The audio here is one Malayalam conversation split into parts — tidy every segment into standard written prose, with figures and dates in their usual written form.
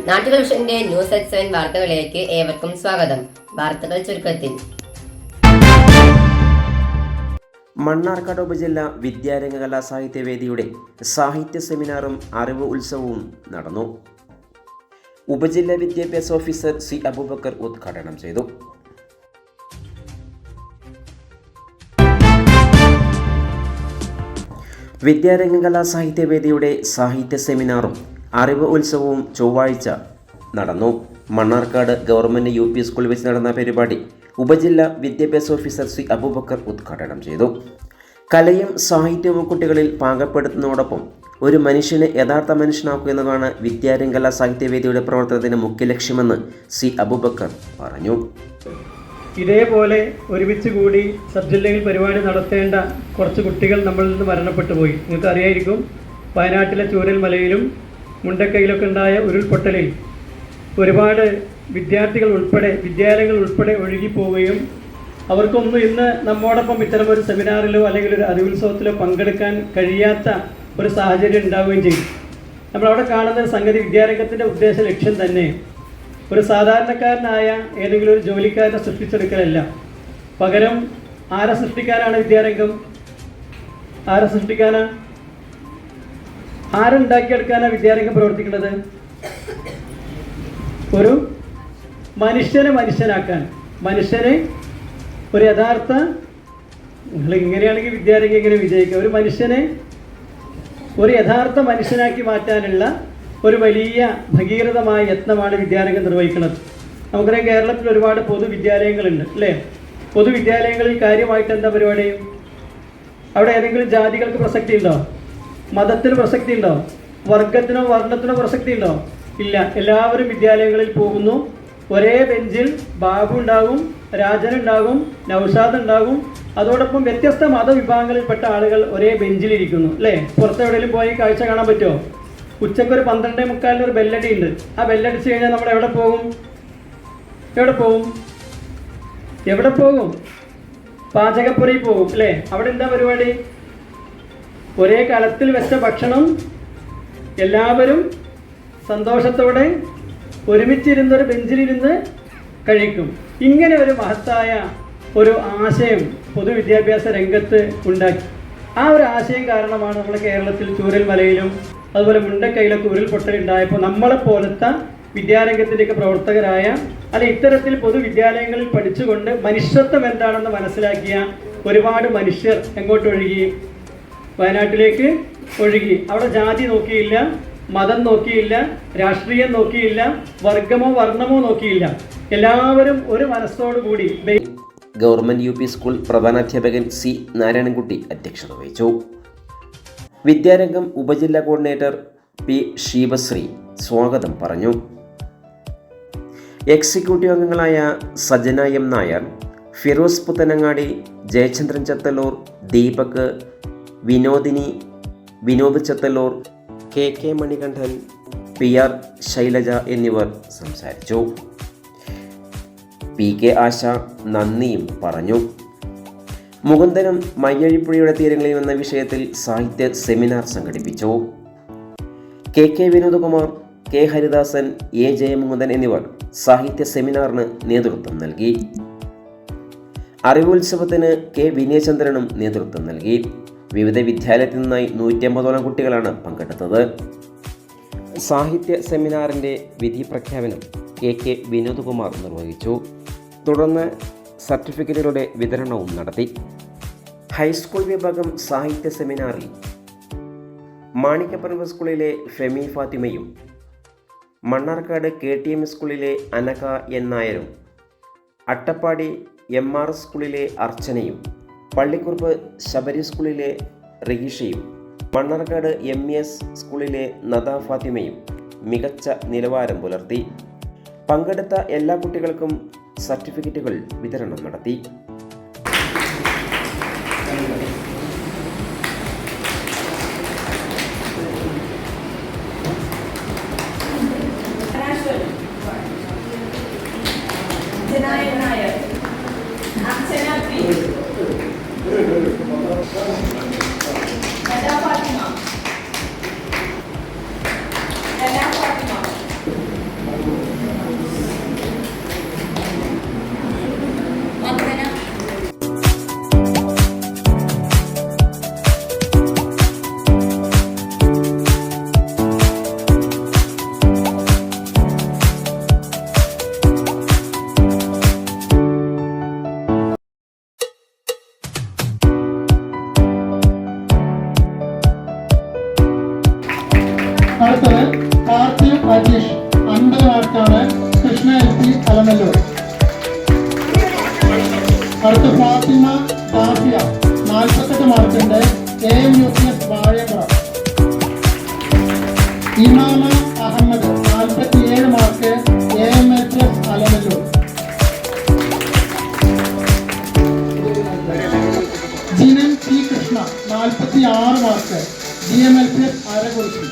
നാട്ടുകൾ വിഷന്റെ ന്യൂസ് അറ്റ് 7 വാർത്തകളിലേക്ക് ഏവർക്കും സ്വാഗതം. വാർത്തകൾ ചുരുക്കത്തിൽ. മണ്ണാർക്കാട് ഉപജില്ല വിദ്യാരംഗ കലാ സാഹിത്യവേദിയുടെ സാഹിത്യ സെമിനാറും അറിവ് ഉത്സവവും നടന്നു. ഉപജില്ല വിദ്യാഭ്യാസ ഓഫീസർ സി അബൂബക്കർ ഉദ്ഘാടനം ചെയ്തു. വിദ്യാരംഗ കലാ സാഹിത്യവേദിയുടെ സാഹിത്യ സെമിനാറും അറിവ് ഉത്സവവും ചൊവ്വാഴ്ച നടന്നു. മണ്ണാർക്കാട് ഗവൺമെൻറ് UP സ്കൂളിൽ വെച്ച് നടന്ന പരിപാടി ഉപജില്ല വിദ്യാഭ്യാസ ഓഫീസർ സി അബൂബക്കർ ഉദ്ഘാടനം ചെയ്തു. കലയും സാഹിത്യവും കുട്ടികളിൽ പാകപ്പെടുത്തുന്നതോടൊപ്പം ഒരു മനുഷ്യനെ യഥാർത്ഥ മനുഷ്യനാക്കുക എന്നതാണ് വിദ്യാരംഗ കലാ സാഹിത്യവേദിയുടെ പ്രവർത്തനത്തിന് മുഖ്യ ലക്ഷ്യമെന്ന് സി അബൂബക്കർ പറഞ്ഞു. ഇതേപോലെ ഒരുമിച്ച് കൂടി സബ് ജില്ലയിൽ പരിപാടി നടത്തേണ്ട കുറച്ച് കുട്ടികൾ നമ്മളിൽ നിന്ന് മരണപ്പെട്ടു പോയി. നിങ്ങൾക്ക് അറിയായിരിക്കും, വയനാട്ടിലെ ചൂരൽമലയിലും മുണ്ടക്കൈയിലൊക്കെ ഉണ്ടായ ഉരുൾപൊട്ടലിൽ ഒരുപാട് വിദ്യാർത്ഥികൾ ഉൾപ്പെടെ വിദ്യാലയങ്ങൾ ഉൾപ്പെടെ ഒഴുകിപ്പോവുകയും അവർക്കൊന്നും ഇന്ന് നമ്മോടൊപ്പം ഇത്തരമൊരു സെമിനാറിലോ അല്ലെങ്കിൽ ഒരു അറിവുത്സവത്തിലോ പങ്കെടുക്കാൻ കഴിയാത്ത ഒരു സാഹചര്യം ഉണ്ടാവുകയും ചെയ്യും. നമ്മളവിടെ കാണുന്ന സംഗതി വിദ്യാരംഗത്തിൻ്റെ ഉദ്ദേശ ലക്ഷ്യം തന്നെ ഒരു സാധാരണക്കാരനായ ഏതെങ്കിലും ഒരു ജോലിക്കാരനെ സൃഷ്ടിച്ചെടുക്കലല്ല. പകരം ആരെ സൃഷ്ടിക്കാനാണ് വിദ്യാരംഗം? ആരെ സൃഷ്ടിക്കാനാണ്? ആരുണ്ടാക്കിയെടുക്കാനാണ് വിദ്യാരംഗം പ്രവർത്തിക്കുന്നത്? ഒരു മനുഷ്യനെ മനുഷ്യനാക്കാൻ, മനുഷ്യനെ ഒരു യഥാർത്ഥ, നിങ്ങൾ ഇങ്ങനെയാണെങ്കിൽ വിദ്യാരംഗം ഇങ്ങനെ വിജയിക്കുക, ഒരു മനുഷ്യനെ ഒരു യഥാർത്ഥ മനുഷ്യനാക്കി മാറ്റാനുള്ള ഒരു വലിയ ഭഗീരഥമായ യത്നമാണ് വിദ്യാരംഗം നിർവഹിക്കുന്നത്. നമുക്കറിയാം, കേരളത്തിൽ ഒരുപാട് പൊതുവിദ്യാലയങ്ങളുണ്ട് അല്ലേ? പൊതുവിദ്യാലയങ്ങളിൽ കാര്യമായിട്ട് എന്താ പരിപാടി? അവിടെ ഏതെങ്കിലും ജാതികൾക്ക് പ്രസക്തി ഉണ്ടോ? മതത്തിന് പ്രസക്തി ഉണ്ടോ? വർഗത്തിനോ വർണ്ണത്തിനോ പ്രസക്തി ഉണ്ടോ? ഇല്ല. എല്ലാവരും വിദ്യാലയങ്ങളിൽ പോകുന്നു. ഒരേ ബെഞ്ചിൽ ബാബു ഉണ്ടാകും, രാജനുണ്ടാകും, നൗഷാദ് ഉണ്ടാകും. അതോടൊപ്പം വ്യത്യസ്ത മതവിഭാഗങ്ങളിൽപ്പെട്ട ആളുകൾ ഒരേ ബെഞ്ചിലിരിക്കുന്നു അല്ലേ? പുറത്തെവിടെയും പോയി കാഴ്ച കാണാൻ പറ്റുമോ? ഉച്ചക്കൊരു 12:45 ഒരു ബെല്ലടി ഉണ്ട്. ആ ബെല്ലടിച്ച് കഴിഞ്ഞാൽ നമ്മൾ എവിടെ പോകും? എവിടെ പോകും? പാചകപ്പുരയിൽ പോകും അല്ലേ? അവിടെ എന്താ പരിപാടി? ഒരേ കലത്തിൽ വെച്ച ഭക്ഷണം എല്ലാവരും സന്തോഷത്തോടെ ഒരുമിച്ചിരുന്നൊരു ബെഞ്ചിലിരുന്ന് കഴിക്കും. ഇങ്ങനെ ഒരു മഹത്തായ ഒരു ആശയം പൊതുവിദ്യാഭ്യാസ രംഗത്ത് ഉണ്ടാക്കി. ആ ഒരു ആശയം കാരണമാണ് നമ്മൾ കേരളത്തിൽ ചൂരൽമലയിലും അതുപോലെ മുണ്ടക്കൈയിലൊക്കെ ഉരുൾപൊട്ടലുണ്ടായപ്പോൾ നമ്മളെപ്പോലത്തെ വിദ്യാരംഗത്തിൻ്റെയൊക്കെ പ്രവർത്തകരായ ഇത്തരത്തിൽ പൊതുവിദ്യാലയങ്ങളിൽ പഠിച്ചുകൊണ്ട് മനുഷ്യത്വം എന്താണെന്ന് മനസ്സിലാക്കിയ ഒരുപാട് മനുഷ്യർ എങ്ങോട്ട് ഒഴുകി? വയനാട്ടിലേക്ക് ഒഴുകി. അവിടെ ജാതി നോക്കിയില്ല, മതം നോക്കിയില്ല, രാഷ്ട്രീയം നോക്കിയില്ല, വർഗമോ വർണ്ണമോ നോക്കിയില്ല. എല്ലാവരും ഒരു മനസ്സോടുകൂടി. ഗവൺമെൻറ് UP സ്കൂൾ പ്രധാനാധ്യാപകൻ സി നാരായണൻകുട്ടി അധ്യക്ഷത വഹിച്ചു. വിദ്യാരംഗം ഉപജില്ലാ കോർഡിനേറ്റർ പി ശീബശ്രീ സ്വാഗതം പറഞ്ഞു. എക്സിക്യൂട്ടീവ് അംഗങ്ങളായ Sajana M Nair, Firoz Puthanangadi, Jayachandran Chathallur, Deepak, Vinodini, Vinod Chathallur, KK Manikandan, PR Shailaja എന്നിവർ സംസാരിച്ചു. PK ആശ നന്ദിയും പറഞ്ഞു. മുകുന്ദനും മയ്യഴിപ്പുഴയുടെ തീരങ്ങളിൽ എന്ന വിഷയത്തിൽ സാഹിത്യ സെമിനാർ സംഘടിപ്പിച്ചു. KK Vinodkumar, K Haridasan, A ജയമുകുന്ദൻ എന്നിവർ സാഹിത്യ സെമിനാറിന് നേതൃത്വം നൽകി. അറിവുത്സവത്തിന് K വിനയചന്ദ്രനും നേതൃത്വം നൽകി. വിവിധ വിദ്യാലയത്തിൽ നിന്നായി 150ഓളം കുട്ടികളാണ് പങ്കെടുത്തത്. സാഹിത്യ സെമിനാറിൻ്റെ വിധി പ്രഖ്യാപനം KK വിനോദകുമാർ നിർവഹിച്ചു. തുടർന്ന് സർട്ടിഫിക്കറ്റുകളുടെ വിതരണവും നടത്തി. ഹൈസ്കൂൾ വിഭാഗം സാഹിത്യ സെമിനാറിൽ മാണിക്കപ്പറമ്പ് സ്കൂളിലെ ഫെമി ഫാത്തിമയും മണ്ണാർക്കാട് KTM സ്കൂളിലെ അനക N നായരും അട്ടപ്പാടി MRS സ്കൂളിലെ അർച്ചനയും പള്ളിക്കുറുപ്പ് ശബരി സ്കൂളിലെ റഹീഷയും മണ്ണാർക്കാട് MES സ്കൂളിലെ നദ ഫാത്തിമയും മികച്ച നിലവാരം പുലർത്തി. പങ്കെടുത്ത എല്ലാ കുട്ടികൾക്കും സർട്ടിഫിക്കറ്റുകൾ വിതരണം നടത്തി. അടുത്തത് പാർത്ഥിവ് അജീഷ് 50 മാർക്കാണ്, കൃഷ്ണ LP അലനല്ലൂർ. അടുത്ത ഫാത്തിമ ദാഫിയ 48 മാർക്കുണ്ട്, AMUPS Vazhayappura. Imama Ahammed 47 mark, AMHS Alanallur. Jinan P Krishna 46 mark, GMLPS Arakkurichi.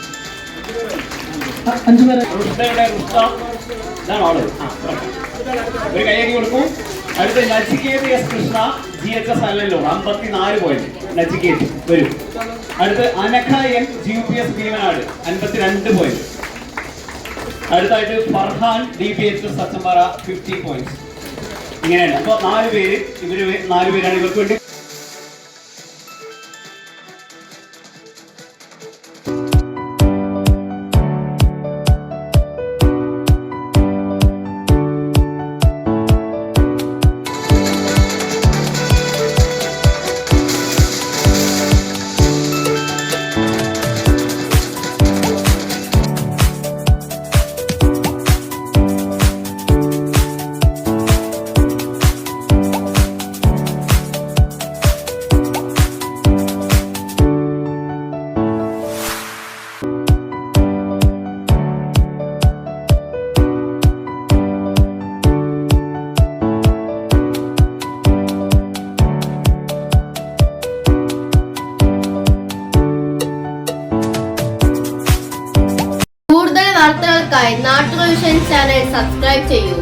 5 പേരെ ഒരു കൈയടി കൊടുക്കും. അടുത്ത നച്ചിക്കേത് S കൃഷ്ണ GHS അല്ലല്ലോ 54 പോയിന്റ് നച്ചിക്കേത് വരും. അടുത്ത് Anakha N GUPS Bheemanad 52 point. അടുത്തായിട്ട് ഫർഹാൻ DPHS സച്ചമ്പാറ 50 പോയിന്റ്സ്. ഇങ്ങനെയാണ്. അപ്പോൾ 4 പേര്, ഇവര് 4 പേരാണ് ഇവർക്ക് വേണ്ടി. കൂടുതൽ വാർത്തകൾക്കായി നാട്ടുവിഷൻ ചാനൽ സബ്സ്ക്രൈബ് ചെയ്യൂ.